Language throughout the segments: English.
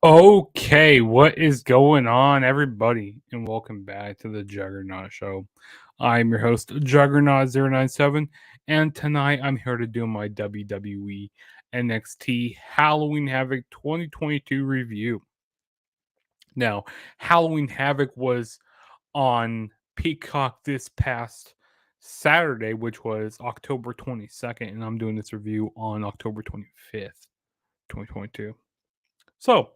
Okay, what is going on, everybody? And welcome back to the Juggernaut Show. I'm your host, Juggernaut097, and tonight I'm here to do my WWE NXT Halloween Havoc 2022 review. Now, Halloween Havoc was on Peacock this past Saturday, which was October 22nd, and I'm doing this review on October 25th, 2022. So,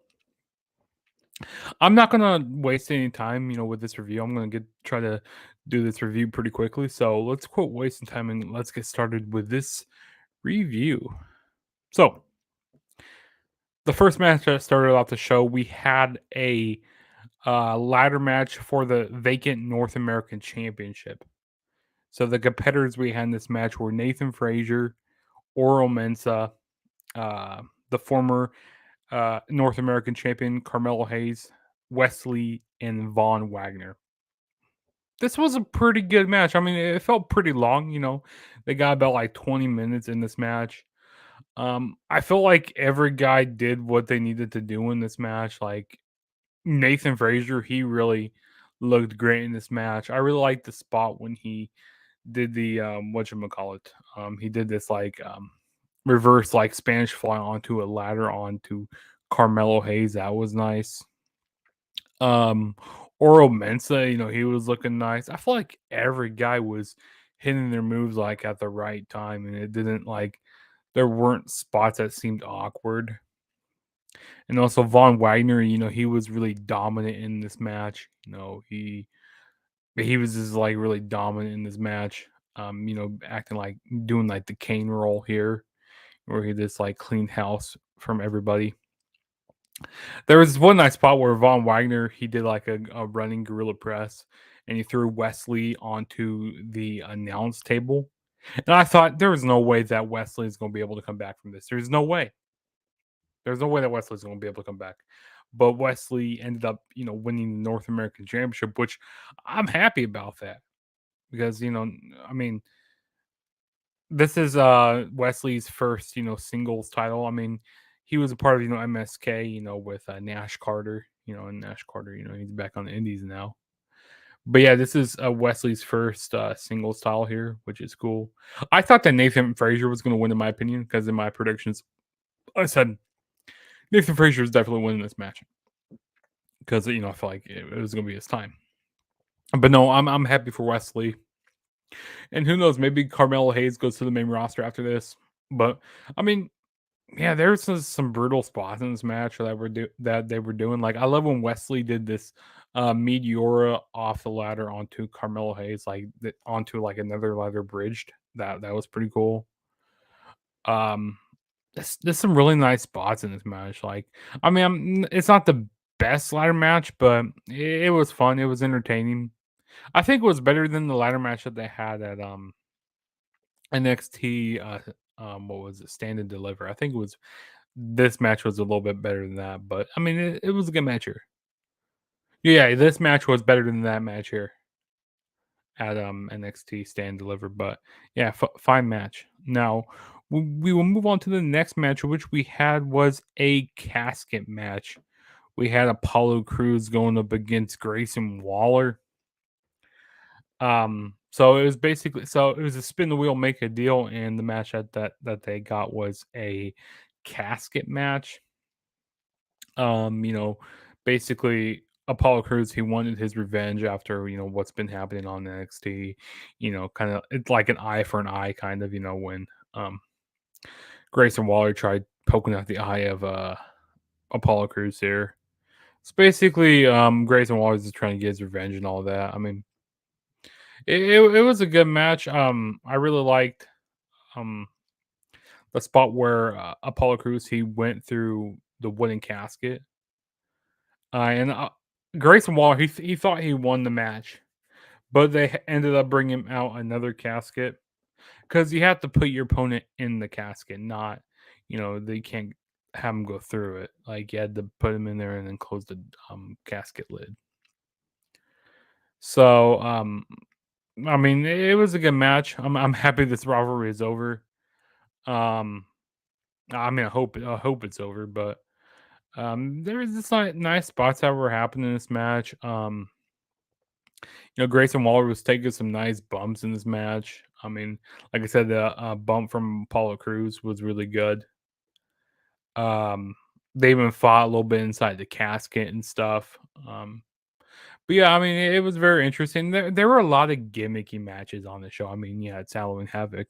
I'm not gonna waste any time, with this review. I'm gonna try to do this review pretty quickly. So let's quit wasting time and let's get started with this review. So the first match that started off the show, we had a ladder match for the vacant North American Championship. So the competitors we had in this match were Nathan Frazier, Oro Mensa, the former North American champion Carmelo Hayes, Wesley, and Von Wagner. This was a pretty good match. I mean, it felt pretty long. They got about like 20 minutes in this match. I feel like every guy did what they needed to do in this match. Like Nathan Frazier, he really looked great in this match. I really liked the spot when he did the whatchamacallit. He did this reverse like Spanish fly onto a ladder onto Carmelo Hayes. That was nice. Oro Mensa, he was looking nice. I feel like every guy was hitting their moves like at the right time, and it didn't like there weren't spots that seemed awkward. And also Von Wagner, he was really dominant in this match. He was just like really dominant in this match. Acting like doing like the Kane role here, where he just like cleaned house from everybody. There was one nice spot where Von Wagner he did like a running gorilla press, and he threw Wesley onto the announce table. And I thought there was no way that Wesley is going to be able to come back from this. There's no way. There's no way that Wesley's going to be able to come back. But Wesley ended up, winning the North American Championship, which I'm happy about that because I mean, this is Wesley's first, singles title. I mean, he was a part of, MSK, with Nash Carter, and Nash Carter, he's back on the Indies now. But yeah, this is Wesley's first singles title here, which is cool. I thought that Nathan Frazier was going to win, in my opinion, because in my predictions, I said Nathan Frazier is definitely winning this match because I felt like it was going to be his time. But no, I'm happy for Wesley. And who knows, maybe Carmelo Hayes goes to the main roster after this. But I mean, yeah, there's some brutal spots in this match that they were doing. Like I love when Wesley did this Meteora off the ladder onto Carmelo Hayes, like onto like another ladder bridged. That was pretty cool. There's some really nice spots in this match. Like, I mean, it's not the best ladder match, but it was fun. It was entertaining. I think it was better than the ladder match that they had at NXT. What was it? Stand and Deliver. I think this match was a little bit better than that, but I mean, it was a good match here. Yeah, this match was better than that match here at NXT Stand Deliver. But yeah, fine match. Now we will move on to the next match, which we had was a casket match. We had Apollo Crews going up against Grayson Waller. So it was a spin the wheel, make a deal, and the match that they got was a casket match. Basically Apollo Crews, he wanted his revenge after what's been happening on NXT. Kind of it's like an eye for an eye, kind of. When Grayson Waller tried poking out the eye of Apollo Crews here. It's basically Grayson Waller is just trying to get his revenge and all that. I mean, it was a good match. I really liked the spot where Apollo Crews he went through the wooden casket, and Grayson Waller he thought he won the match, but they ended up bringing out another casket because you have to put your opponent in the casket, not they can't have him go through it. Like you had to put him in there and then close the casket lid. So I mean, it was a good match. I'm happy this rivalry is over. I mean, I hope it's over, but There was just nice spots that were happening in this match. Grayson Waller was taking some nice bumps in this match. I mean, like I said, the bump from Apollo Crews was really good. They even fought a little bit inside the casket and stuff. But yeah, I mean, it was very interesting. There were a lot of gimmicky matches on the show. I mean, yeah, it's Halloween Havoc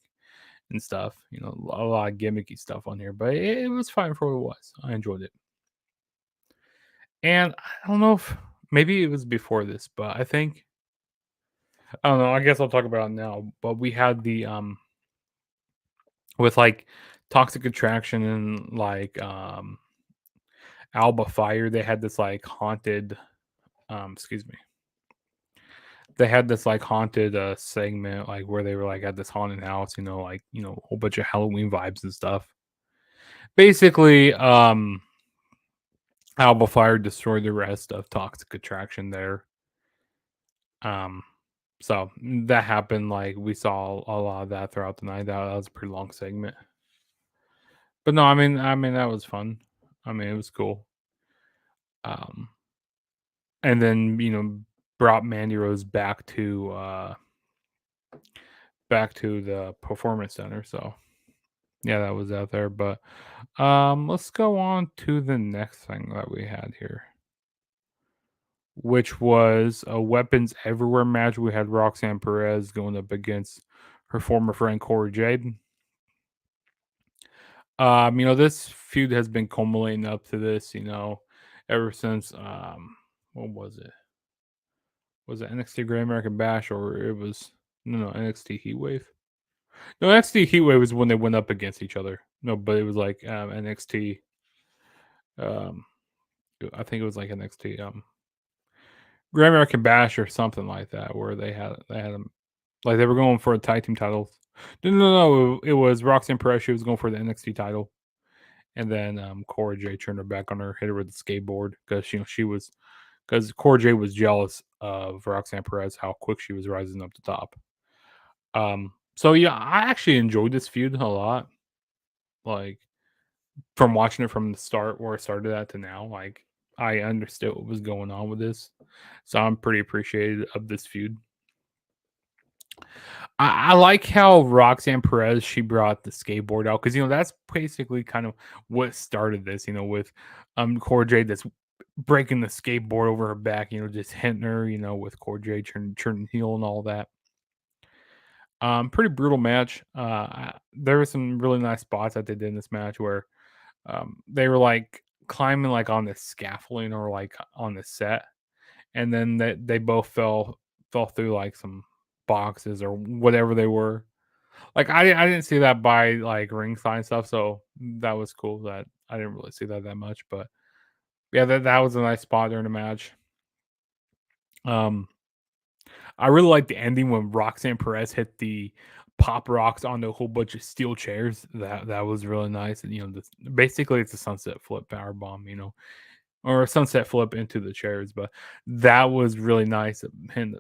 and stuff. A lot of gimmicky stuff on here, but it was fine for what it was. I enjoyed it. And I don't know if maybe it was before this, but I don't know. I guess I'll talk about it now. But we had the with like Toxic Attraction and like Alba Fire. They had this like haunted. Excuse me. They had this like haunted segment like where they were like at this haunted house. A whole bunch of Halloween vibes and stuff. Basically, Alba Fire destroyed the rest of Toxic Attraction there. Um, so that happened. Like we saw a lot of that throughout the night. That was a pretty long segment. But no, I mean that was fun. I mean it was cool. Um, and then brought Mandy Rose back to the performance center. So yeah, that was out there. But let's go on to the next thing that we had here, which was a weapons everywhere match. We had Roxanne Perez going up against her former friend Corey Jade. This feud has been culminating up to this, ever since what was it? Was it NXT Great American Bash or it was no NXT Heatwave? No, NXT Heatwave was when they went up against each other. No, but it was like NXT. Um, I think it was like NXT Great American Bash or something like that, where they had them like they were going for a tag team titles. No. It was Roxanne Perez. She was going for the NXT title. And then Cora J turned her back on her, hit her with the skateboard because because Cora J was jealous of Roxanne Perez how quick she was rising up the top. So yeah, I actually enjoyed this feud a lot. Like from watching it from the start where I started at to now, like I understood what was going on with this, so I'm pretty appreciative of this feud. I like how Roxanne Perez she brought the skateboard out because that's basically kind of what started this. With Cora Jade that's breaking the skateboard over her back. Just hitting her. With Cora Jade turning heel and all that. Pretty brutal match. There were some really nice spots that they did in this match where they were like climbing like on the scaffolding or like on the set, and then they both fell through like some boxes or whatever they were. Like I didn't see that by like ringside and stuff, so that was cool. That I didn't really see that much, but yeah, that was a nice spot during the match. Um, I really like the ending when Roxanne Perez hit the pop rocks on a whole bunch of steel chairs. That was really nice. And basically it's a sunset flip power bomb, or a sunset flip into the chairs. But that was really nice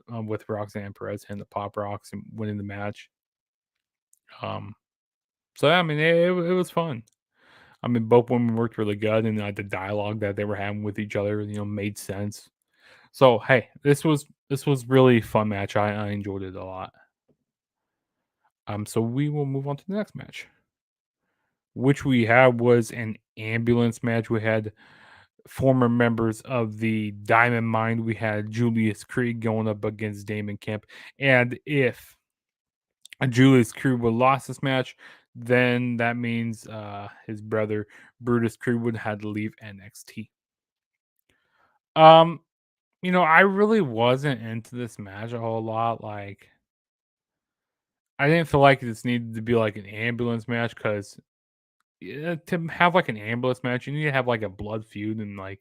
with Roxanne Perez hitting the pop rocks and winning the match. So yeah, I mean it was fun. I mean both women worked really good, and the dialogue that they were having with each other, made sense. So hey, this was really fun match. I enjoyed it a lot. So we will move on to the next match, which we had was an ambulance match. We had former members of the Diamond Mine. We had Julius Creed going up against Damon Kemp, and if Julius Creed would lost this match, then that means his brother Brutus Creed would had to leave NXT. Um, I really wasn't into this match a whole lot. Like, I didn't feel like this needed to be like an ambulance match because to have like an ambulance match, you need to have like a blood feud, and like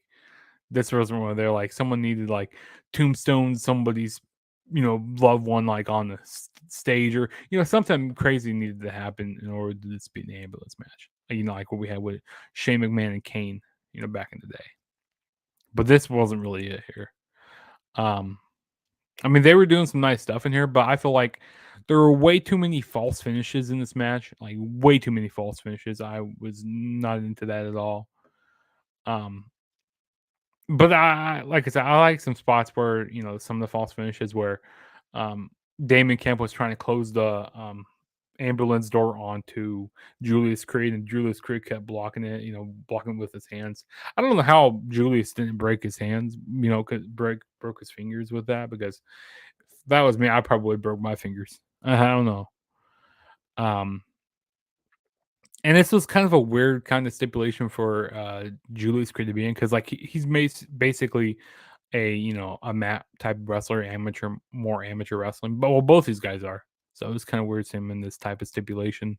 this wasn't one of there. Like someone needed like tombstone somebody's loved one like on the stage, or something crazy needed to happen in order to this be an ambulance match. Like what we had with Shane McMahon and Kane, back in the day. But this wasn't really it here. Um, I mean, they were doing some nice stuff in here, but I feel like there were way too many false finishes in this match. Like way too many false finishes. I was not into that at all. But like I said, I like some spots where some of the false finishes where um, Damon Kemp was trying to close the ambulance door onto Julius Creed, and Julius Creed kept blocking it, blocking it with his hands. I don't know how Julius didn't break his hands, broke his fingers with that, because if that was me, I probably broke my fingers. I don't know. And this was kind of a weird kind of stipulation for Julius Creed to be in, because like he's basically a a mat type of wrestler, more amateur wrestling. But well, both these guys are. So it was kind of weird seeing him in this type of stipulation.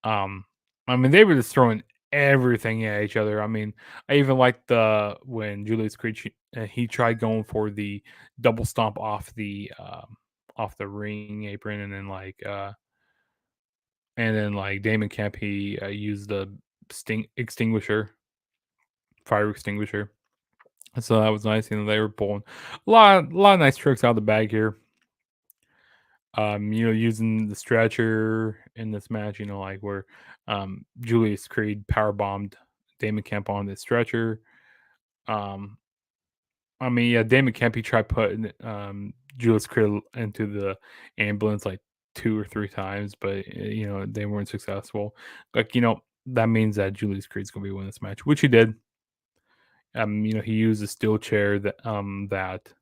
Um, I mean, they were just throwing everything at each other. I mean, I even liked the when Julius Creed he tried going for the double stomp off the ring apron, and then like Damon Kemp, he used the fire extinguisher. So that was nice. They were pulling a lot of nice tricks out of the bag here. Using the stretcher in this match, like where Julius Creed power bombed Damon Kemp on the stretcher. Um, I mean, yeah, Damon Kemp, he tried putting Julius Creed into the ambulance like 2 or 3 times, but they weren't successful. Like that means that Julius Creed's gonna be winning this match, which he did. He used a steel chair that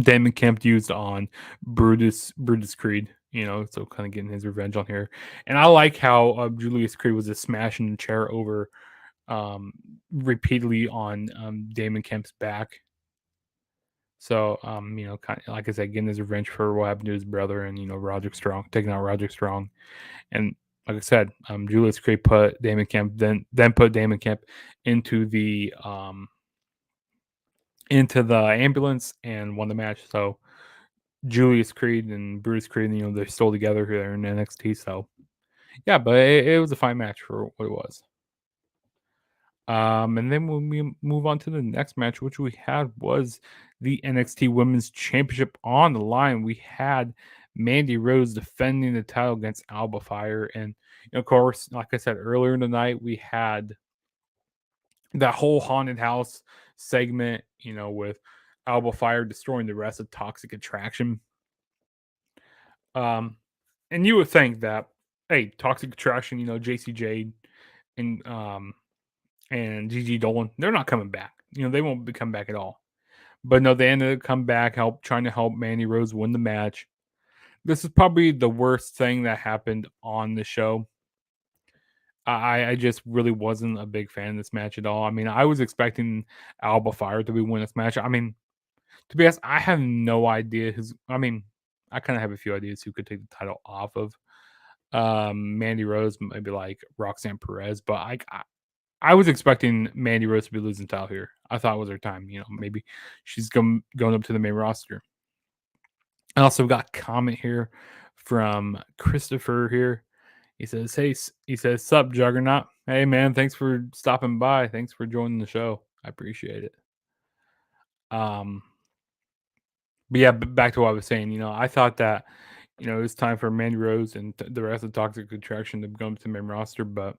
Damon Kemp used on Brutus Creed. So kind of getting his revenge on here. And I like how Julius Creed was just smashing the chair over repeatedly on Damon Kemp's back. So kind of like I said, getting his revenge for what happened to his brother, and Roderick Strong, taking out Roderick Strong. And like I said, Julius Creed put Damon Kemp, then put Damon Kemp into the ambulance and won the match. So Julius Creed and Bruce Creed, they're still together here in NXT. So yeah, but it was a fine match for what it was. And then when we move on to the next match, which we had was the NXT Women's Championship on the line. We had Mandy Rose defending the title against Alba Fire. And of course, like I said earlier in the night, we had that whole haunted house segment, with Alba Fire destroying the rest of Toxic Attraction. And you would think that, hey, Toxic Attraction, JC Jade and Gigi Dolan, they're not coming back. They won't be coming back at all. But no, they ended up coming back, trying to help Mandy Rose win the match. This is probably the worst thing that happened on the show. I just really wasn't a big fan of this match at all. I mean, I was expecting Alba Fire to be winning this match. I mean, to be honest, I have no idea who's. I mean, I kind of have a few ideas who could take the title off of Mandy Rose, maybe like Roxanne Perez, but I was expecting Mandy Rose to be losing title here. I thought it was her time. Maybe she's going up to the main roster. I also got a comment here from Christopher here. He says, "Hey," he says, "Sup, Juggernaut? Hey, man, thanks for stopping by. Thanks for joining the show. I appreciate it." But yeah, back to what I was saying. I thought that it was time for Mandy Rose and the rest of Toxic Attraction to go up to the main roster, but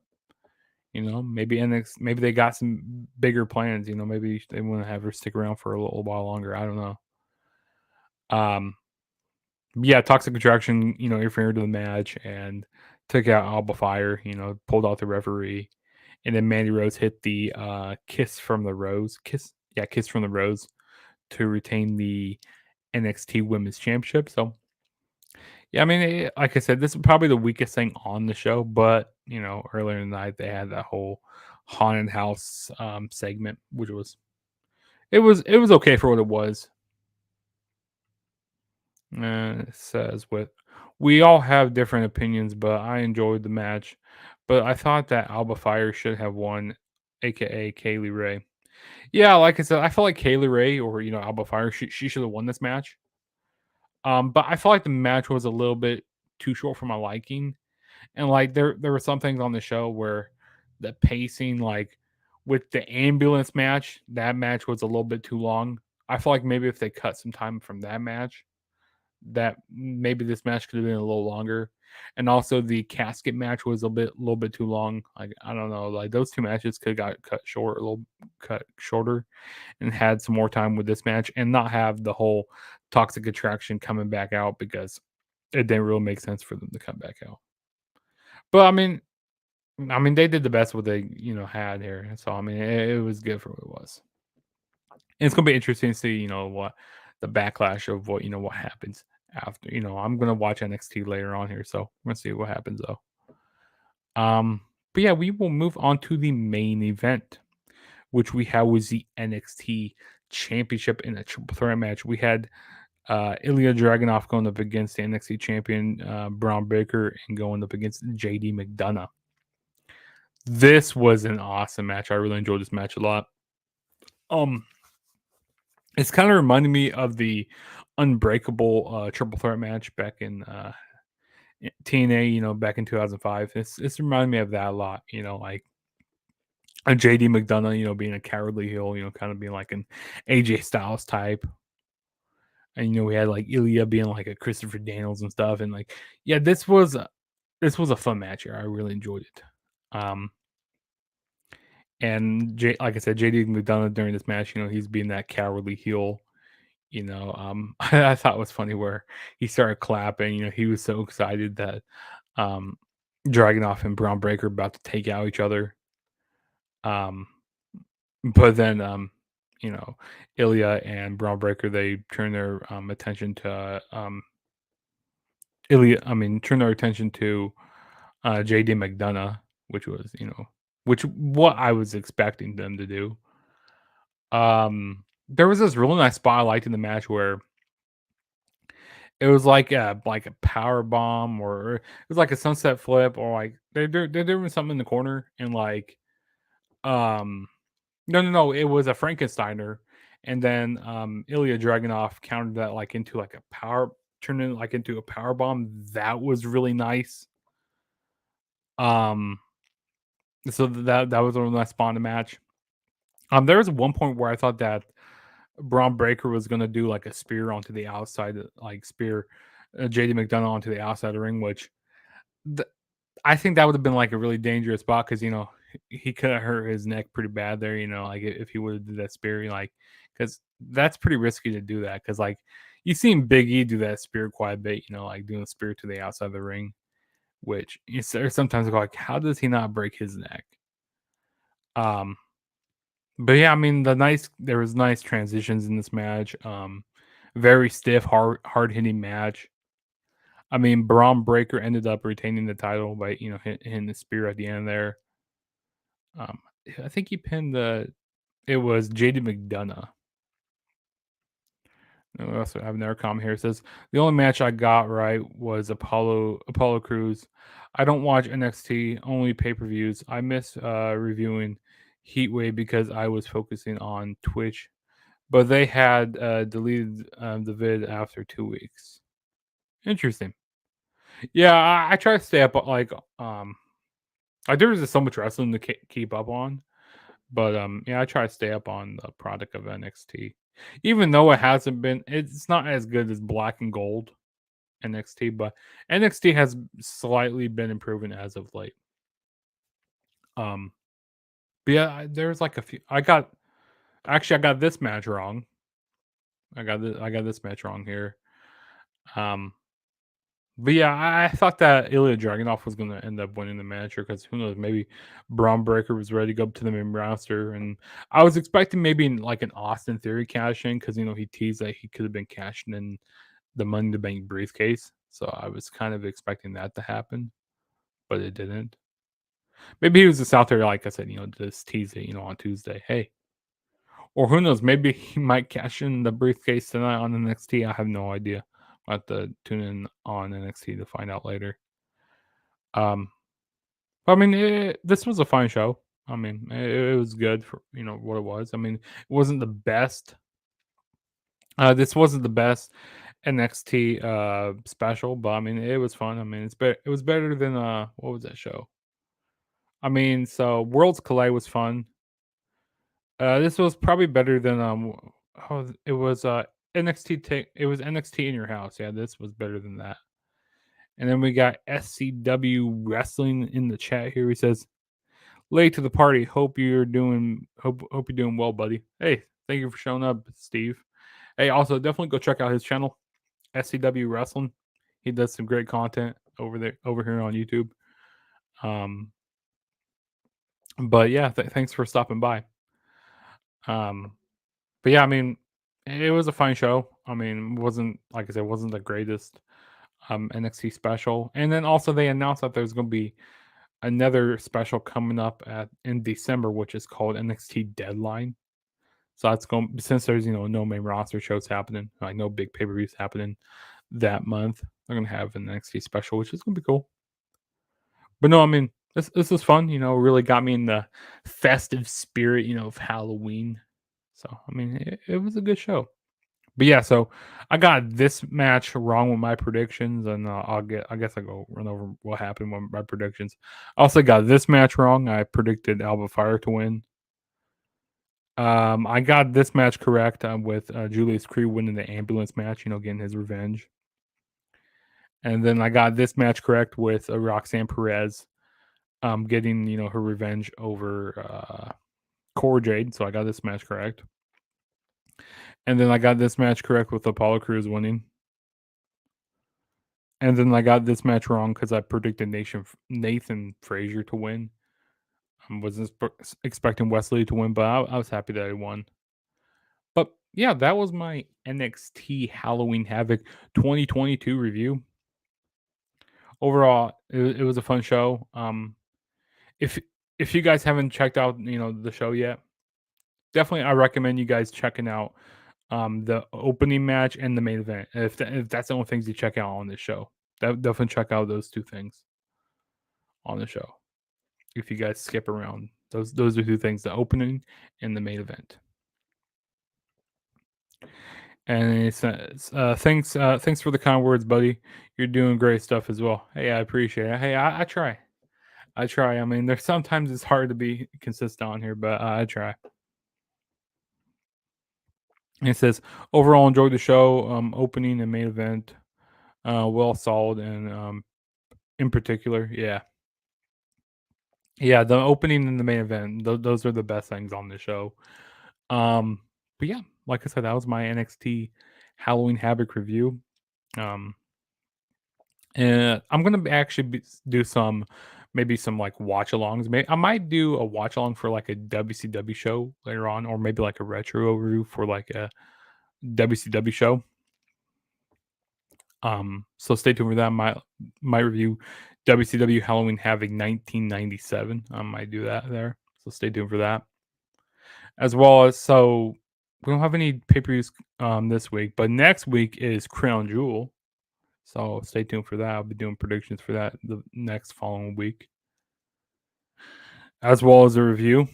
maybe they got some bigger plans. Maybe they want to have her stick around for a little while longer. I don't know. Yeah, Toxic Attraction, interfered to the match and took out Alba Fire. Pulled out the referee, and then Mandy Rose hit the kiss from the rose, kiss from the rose to retain the NXT Women's Championship. So yeah, I mean, like I said, this is probably the weakest thing on the show, but earlier in the night they had that whole haunted house segment, which was it was okay for what it was. It says we all have different opinions, but I enjoyed the match. But I thought that Alba Fire should have won, aka Kaylee Ray. Yeah, like I said, I felt like Kaylee Ray or Alba Fire, she should have won this match. But I felt like the match was a little bit too short for my liking. And like there were some things on the show where the pacing, like with the ambulance match, that match was a little bit too long. I feel like maybe if they cut some time from that match, that maybe this match could have been a little longer, and also the casket match was little bit too long. Like I don't know, like those two matches could have got cut shorter, and had some more time with this match, and not have the whole toxic attraction coming back out because it didn't really make sense for them to come back out. But I mean, they did the best what they had here. So I mean, it was good for what it was. And it's gonna be interesting to see what the backlash of what happens after. I'm gonna watch NXT later on here, so we're gonna see what happens though. But yeah, we will move on to the main event, which we had was the NXT Championship in a triple threat match. We had Ilya Dragunov going up against the NXT champion Braun Breaker and going up against JD McDonough. This was an awesome match. I really enjoyed this match a lot. It's kind of reminding me of the Unbreakable triple threat match back in TNA, back in 2005. It's reminding me of that a lot. Like a JD McDonough, being a cowardly heel, kind of being like an AJ Styles type. And we had like Ilya being like a Christopher Daniels and stuff. And like, yeah, this was a fun match here. I really enjoyed it. And like I said, JD McDonough during this match, he's being that cowardly heel. I thought it was funny where he started clapping. He was so excited that Dragunov and Braun Breaker about to take out each other. But then Ilya and Braun Breaker, they turn their attention to turn their attention to JD McDonough, which was what I was expecting them to do. There was this really nice spot I liked in the match where it was like a power bomb, or it was like a sunset flip, or like they're doing something in the corner, and like no, it was a Frankensteiner, and then Ilya Dragunov countered that like into like a turned it like into a power bomb. That was really nice. Um, so that was a really nice spot in the match. There was one point where I thought that Braun Breaker was gonna do like a spear onto the outside, like spear JD McDonough onto the outside of the ring, which I think that would have been like a really dangerous spot because he could have hurt his neck pretty bad there. Like if he would have did that spear, like because that's pretty risky to do that. Because like you've seen Big E do that spear quite a bit, like doing a spear to the outside of the ring, which sometimes like how does he not break his neck? But yeah, I mean there was nice transitions in this match. Very stiff, hard hitting match. I mean, Braun Breaker ended up retaining the title by hitting the spear at the end there. I think he pinned it was JD McDonough. We also have another comment here. It says the only match I got right was Apollo Crews. I don't watch NXT, only pay-per-views. I miss reviewing Heatwave because I was focusing on Twitch, but they had deleted the vid after 2 weeks. Interesting. Yeah, I try to stay up like there's just so much wrestling to keep up on, but yeah, I try to stay up on the product of NXT, even though it's not as good as Black and Gold NXT, but NXT has slightly been improving as of late. But yeah, there's like a few. I got this match wrong. I got this match wrong here. But yeah, I thought that Ilya Dragunov was going to end up winning the match, because who knows, maybe Braun Breaker was ready to go up to the main roster, and I was expecting maybe like an Austin Theory cash in, because he teased that he could have been cashing in the Money in the Bank briefcase, so I was kind of expecting that to happen, but it didn't. Maybe he was just out there, like I said, just tease it, on Tuesday. Hey, or who knows, maybe he might cash in the briefcase tonight on NXT. I have no idea. I'll have to tune in on NXT to find out later. I mean, this was a fine show. I mean, it was good for what it was. I mean, it wasn't the best. This wasn't the best NXT special, but I mean, it was fun. I mean, it was better than what was that show? I mean, so Worlds Collide was fun. This was probably better than it was NXT. It was NXT in your house. Yeah, this was better than that. And then we got SCW Wrestling in the chat here. He says, "Late to the party. Hope you're doing well, buddy." Hey, thank you for showing up, Steve. Hey, also definitely go check out his channel, SCW Wrestling. He does some great content over here on YouTube. But yeah, thanks for stopping by. But yeah, I mean, it was a fine show. I mean, wasn't like I said, wasn't the greatest NXT special. And then also they announced that there's going to be another special coming up in December, which is called NXT Deadline. So that's going, since there's no main roster shows happening, like no big pay per views happening that month. They're gonna have an NXT special, which is gonna be cool. But no, I mean this was fun. Really got me in the festive spirit, of Halloween. So I mean, it was a good show. But yeah, so I got this match wrong with my predictions, and I guess I'll go run over what happened with my predictions. I also got this match wrong. I predicted Alba Fire to win. I got this match correct with Julius Creed winning the ambulance match, getting his revenge. And then I got this match correct with Roxanne Perez getting, her revenge over Cora Jade. So I got this match correct. And then I got this match correct with Apollo Crews winning. And then I got this match wrong because I predicted Nathan Frazier to win. I wasn't expecting Wesley to win, but I was happy that I won. But yeah, that was my NXT Halloween Havoc 2022 review. Overall, it was a fun show. If you guys haven't checked out the show yet, definitely I recommend you guys checking out the opening match and the main event. If that's the only things you check out on this show, definitely check out those two things on the show. If you guys skip around, those are two things: the opening and the main event. And it says, thanks for the kind words, buddy. You're doing great stuff as well. Hey, I appreciate it. Hey, I try. I mean, there's sometimes it's hard to be consistent on here, but I try. And it says, overall enjoyed the show, opening and main event, well solid, and in particular, yeah, the opening and the main event, those are the best things on the show. But yeah, like I said, that was my NXT Halloween Havoc review. And I'm gonna actually do maybe some like watch alongs. I might do a watch along for like a WCW show later on, or maybe like a retro overview for like a WCW show. So stay tuned for that. My review WCW Halloween Havoc 1997. I might do that there. So stay tuned for that. As well as we don't have any pay-per-views this week, but next week is Crown Jewel. So stay tuned for that. I'll be doing predictions for that the next following week, as well as a review.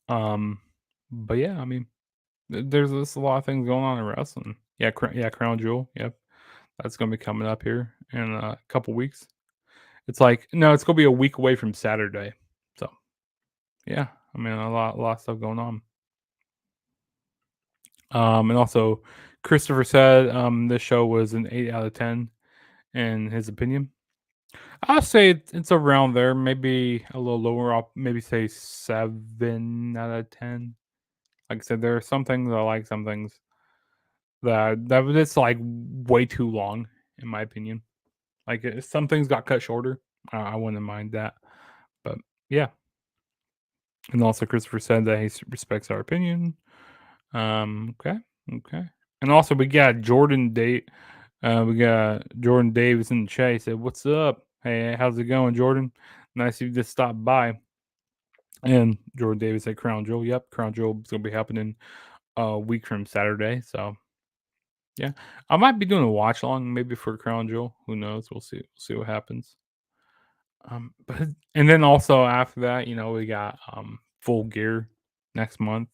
But yeah, I mean, there's just a lot of things going on in wrestling. Yeah, Crown Jewel. Yep, that's gonna be coming up here in a couple weeks. It's gonna be a week away from Saturday. So yeah, I mean, a lot of stuff going on. And also, Christopher said this show was an 8 out of 10 in his opinion. I'll say it's around there, maybe a little lower. I'll maybe say 7 out of 10. Like I said, there are some things I like, some things that it's like way too long, in my opinion. Like if some things got cut shorter, I wouldn't mind that. But yeah. And also, Christopher said that he respects our opinion. Okay. And also, we got Jordan Date. We got Jordan Davis in the chat. He said, "What's up? Hey, how's it going, Jordan? Nice you just stopped by." And Jordan Davis said, "Crown Jewel. Yep, Crown Jewel is gonna be happening a week from Saturday. So yeah, I might be doing a watch along maybe for Crown Jewel. Who knows? We'll see. We'll see what happens. But and then also after that, we got Full Gear next month.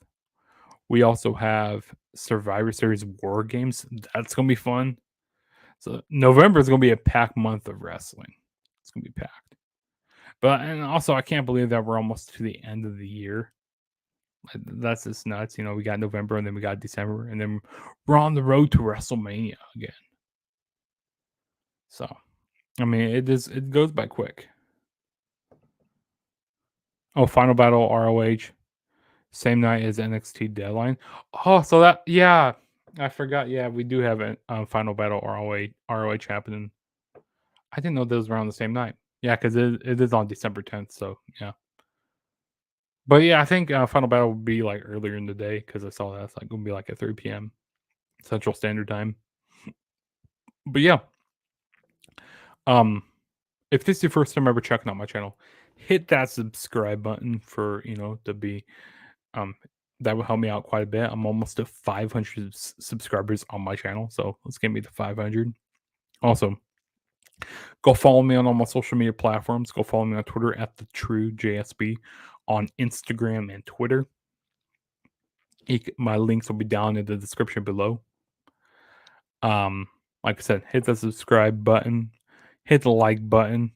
We also have Survivor Series War Games. That's gonna be fun. So November is gonna be a packed month of wrestling. It's gonna be packed. And also I can't believe that we're almost to the end of the year. That's just nuts. We got November and then we got December and then we're on the road to WrestleMania again. So, I mean, it goes by quick. Oh, Final Battle ROH, same night as NXT Deadline. Oh, so yeah, I forgot. Yeah, we do have a Final Battle ROH happening. I didn't know those were on the same night. Yeah, because it is on December 10th. So yeah, but yeah, I think Final Battle will be like earlier in the day because I saw that's like gonna be like at 3 p.m. Central Standard Time. But yeah, um, if this is your first time ever checking out my channel, hit that subscribe button for to be um that will help me out quite a bit. I'm almost to 500 subscribers on my channel, so let's get me to 500. Also, go follow me on all my social media platforms. Go follow me on Twitter at the True JSB, on Instagram and Twitter. My links will be down in the description below. Like I said, hit the subscribe button, hit the like button.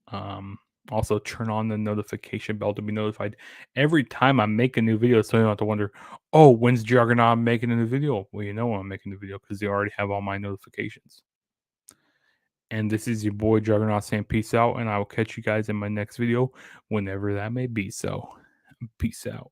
Um, Also turn on the notification bell to be notified every time I make a new video, so you don't have to wonder, oh, when's Juggernaut making a new video? Well, you know when I'm making a video because you already have all my notifications. And this is your boy Juggernaut saying peace out, and I will catch you guys in my next video, whenever that may be. So, peace out.